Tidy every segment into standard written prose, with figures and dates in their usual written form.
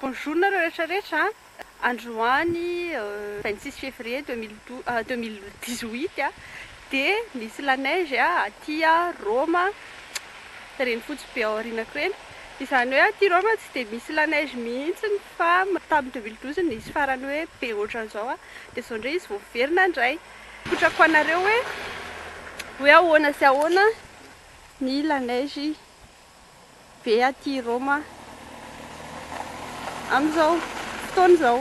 Bonjour nareo rehetrarehetra. Androany 26 février 2018 dia nisy la neige aty Roma renivohitsy be ao aorianako reny. Izany hoe aty Roma tsy dia misy la neige mihitsy fa tamin'ny 2012 nisy farany hoe be ohatran'izao dia izao indray izy vao verina indray. Kotrako anareo hoe ahoana sy ahoana ny la neige be aty Roma amin'izao fotoana izao.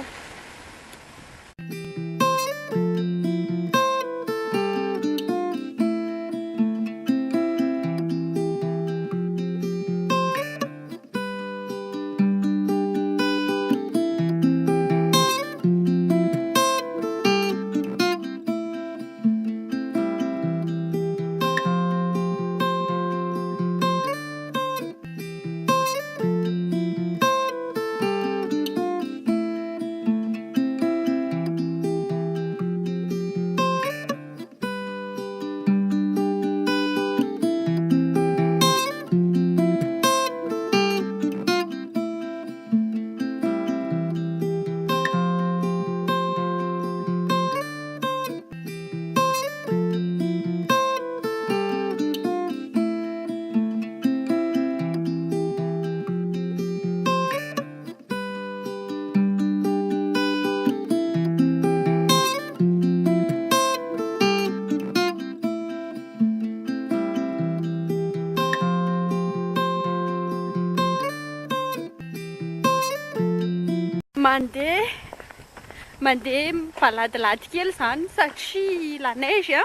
Mandeha baladilady kely zany satria la neige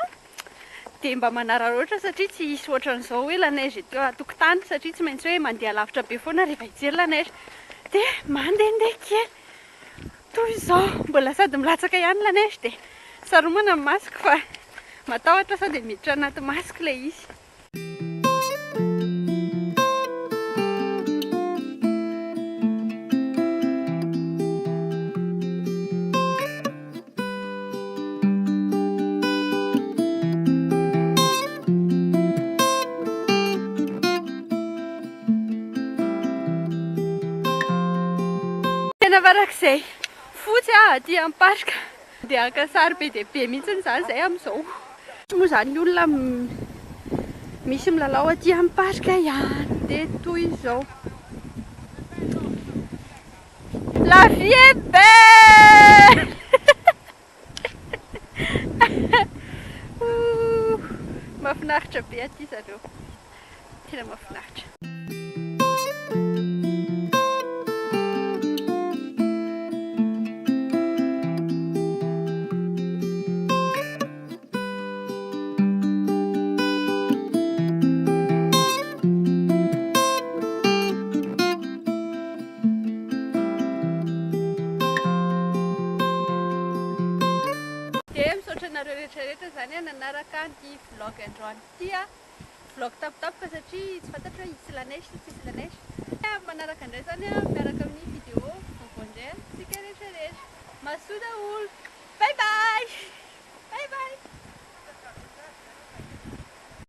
dia mba manararaotra satria tsy hisy ohatran'izao hoe la neige teo an-tokotany satria tsy maintsy hoe mandeha lavitra be foana rehefa hijery la neige dia mandehandeha kely toy izao. Mbola sady milatsaka ihany la neige dia saromana ny masoko fa matahotra sao dia miditra anaty masoko ilay izy. Varak'izay fotsy aty am-parika dia haka sary be dia be mihitsy izany izay amin'izao. Moa izany ny olona misy milalao aty am-parika ihany dia toy izao. La vie est belle. Mahafinaritra be aty zareo, tena mahafinaritra. Nareo rehetrarehetra zany nanaraka ny vlog androany ity vlog tapitapoka satria tsy fantatra hoe hisy la neige sy tsy hisy la neige. Manaraka indray zany miaraka amin'ny vidéo vovondray tsika rehetrarehetra. Masoa daholo, bye bye.